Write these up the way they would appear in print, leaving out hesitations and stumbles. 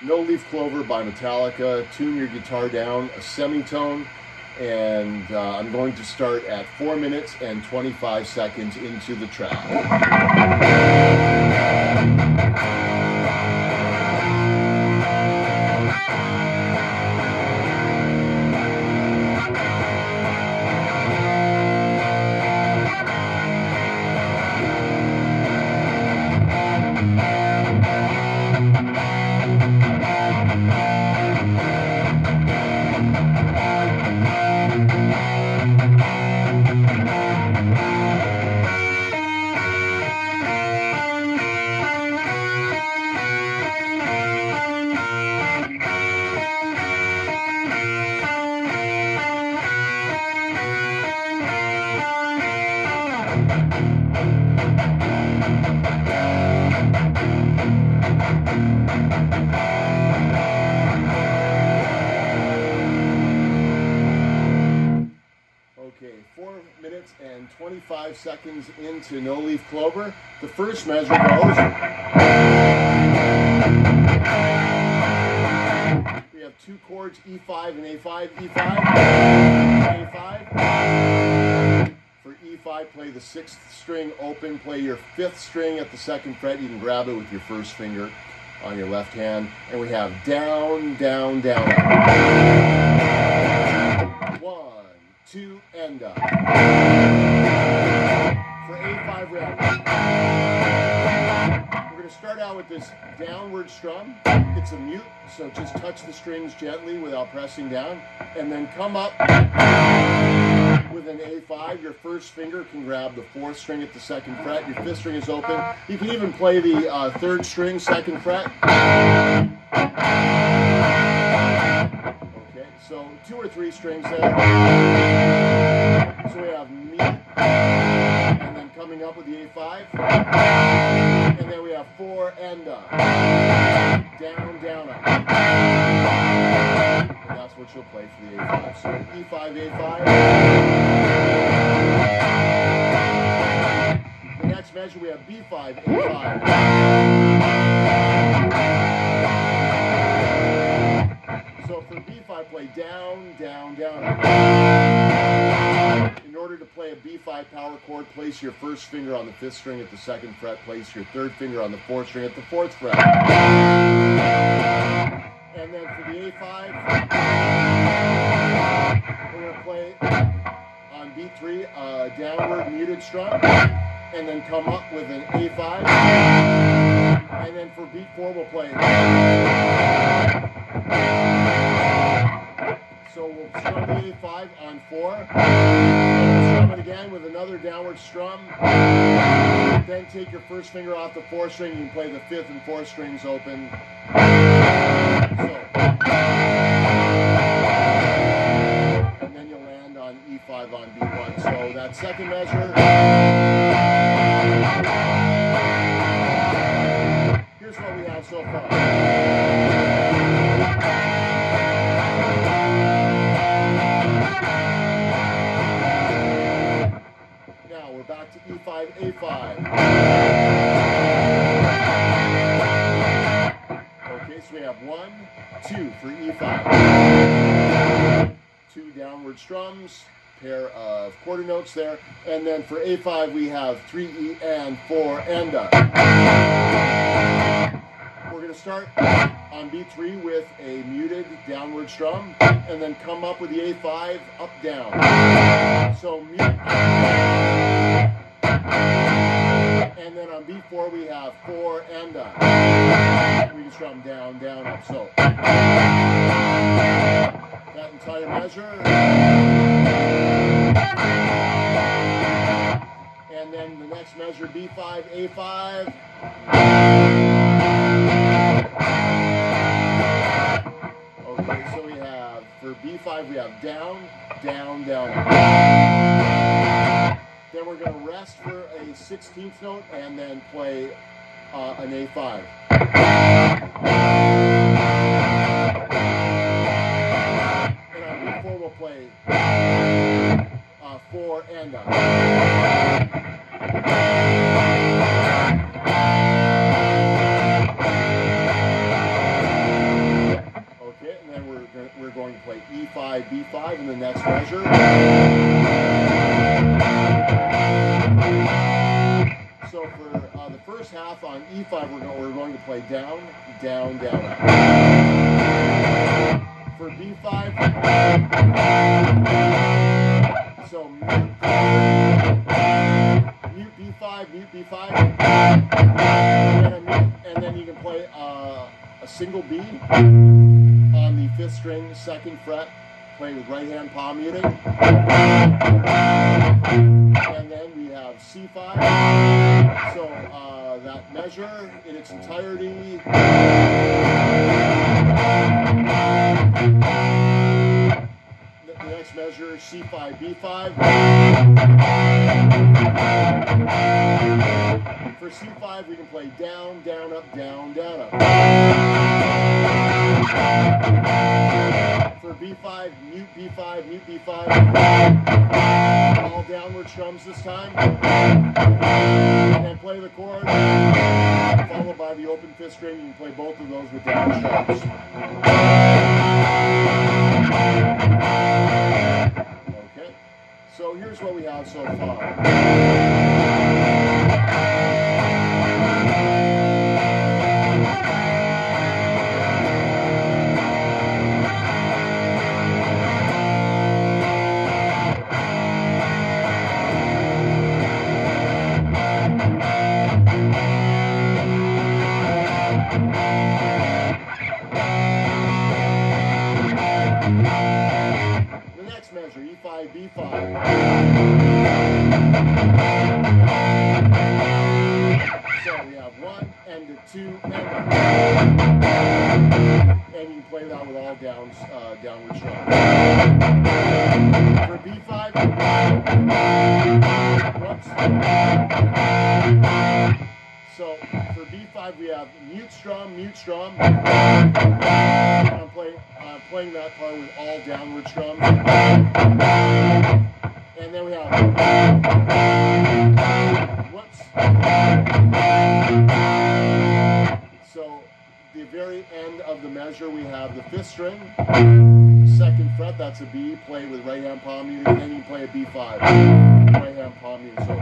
No Leaf Clover by Metallica. Tune your guitar down a semitone, and I'm going to start at 4 minutes and 25 seconds into the track. Okay, 4 minutes and 25 seconds into No Leaf Clover. The first measure goes. We have two chords, E5 and A5, E5, A5. For E5, play the 6th string open, play your 5th string at the 2nd fret. You can grab it with your first finger on your left hand. And we have down, down, down, up. 1, 2, and up. For A5, we're going to start out with this downward strum. It's a mute, so just touch the strings gently without pressing down, and then come up with an A5. Your first finger can grab the 4th string at the 2nd fret. Your 5th string is open. You can even play the 3rd string, 2nd fret. So 2 or 3 strings there. So we have me, and then coming up with the A5. And then we have 4 and up. Down, down, up. And that's what you'll play for the A5. So E5, A5. The next measure we have B5, A5. So for B5, play down, down, down. In order to play a B5 power chord, place your first finger on the 5th string at the 2nd fret, place your 3rd finger on the 4th string at the 4th fret. And then for the A5, we're going to play on B3 a downward muted strum, and then come up with an A5. And then for B4, we'll play. So we'll strum the A5 on 4, and we'll strum it again with another downward strum. Then take your first finger off the 4th string, you can play the 5th and 4th strings open. So, and then you'll land on E5 on B1. So that second measure. Here's what we have so far. We're back to E5, A5. Okay, so we have 1, 2 for E5. 2 downward strums, pair of quarter notes there. And then for A5, we have 3 E and 4 and up. We're going to start on B3 with a muted downward strum, and then come up with the A5, up, down. So mute. And then on B4 we have 4 and up. We can strum down, down, up. So that entire measure. And then the next measure, B5, A5. Okay, so we have, for B5 we have down, down, down, up. Then we're going to rest for a 16th note and then play an A5. And on B4 we'll play 4 and up. going to play E5, B5 in the next measure. So for the first half on E5, we're going to play down, down, down, up. For B5, so mute B5, mute B5, and then you can play a single B on the 5th string, 2nd fret, play with right hand palm muting. And then we have C5. So that measure in its entirety. The next measure, C5, B5. For C5, we can play down, down, up, down, down, up. For B5, mute B5, mute B5. All downward strums this time. And then play the chord, followed by the open 5th string. You can play both of those with down strums. Okay, so here's what we have so far. Measure E5, B5. So we have 1 and a 2 and a. And you can play that with all downward strums. For B5, whoops. So for B5 we have mute strum, mute strum. I'm playing that part with all downward strums. And then we have, whoops. So the very end of the measure we have the 5th string, 2nd fret, that's a B, play with right hand palm muting, and then you play a B5, right hand palm muting. So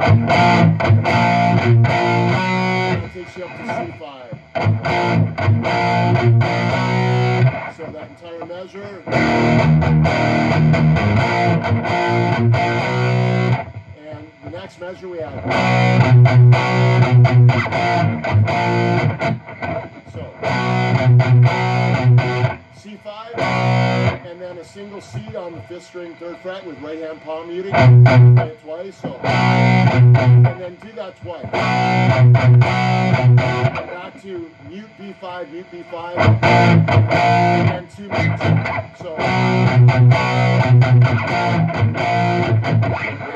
that takes you up to C5. So that entire measure. And the next measure we have. So C5, and then a single C on the 5th string, 3rd fret with right hand palm muting. Play it twice. So, and then do that twice. And back to mute B5, mute B5, and 2 mute. So, and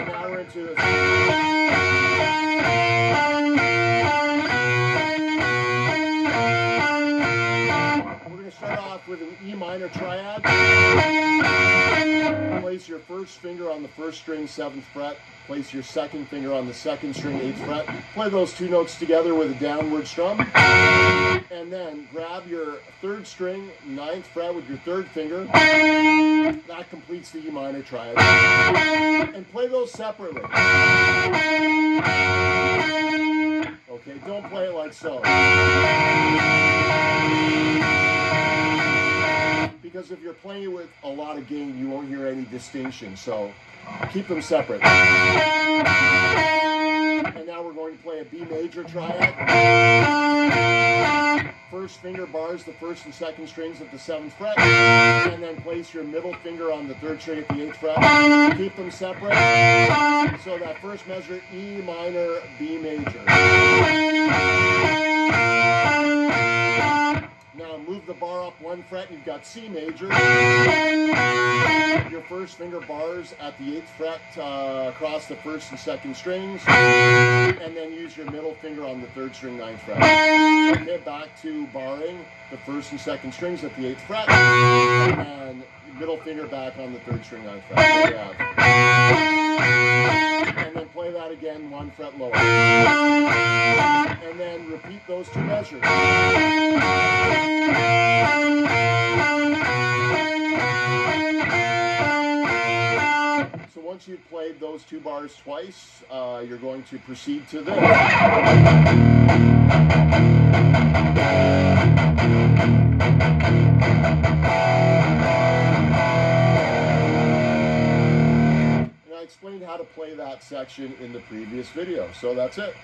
now we're into this. Start off with an E minor triad. Place your 1st finger on the 1st string, 7th fret. Place your 2nd finger on the 2nd string, 8th fret. Play those 2 notes together with a downward strum. And then grab your 3rd string, 9th fret with your 3rd finger. That completes the E minor triad. And play those separately. Okay, don't play it like so. Because if you're playing with a lot of gain, you won't hear any distinction. So keep them separate. And now we're going to play a B major triad. 1st finger bars the 1st and 2nd strings at the 7th fret. And then place your middle finger on the 3rd string at the 8th fret. Keep them separate. So that first measure, E minor, B major. Now move the bar up 1 fret and you've got C major. Your 1st finger bars at the 8th fret across the 1st and 2nd strings. And then use your middle finger on the 3rd string, 9th fret. Okay, back to barring the 1st and 2nd strings at the 8th fret. And middle finger back on the 3rd string, 9th fret. There you have. And then play that again 1 fret lower. And then repeat those 2 measures. played those 2 bars twice, you're going to proceed to this. And I explained how to play that section in the previous video, so that's it.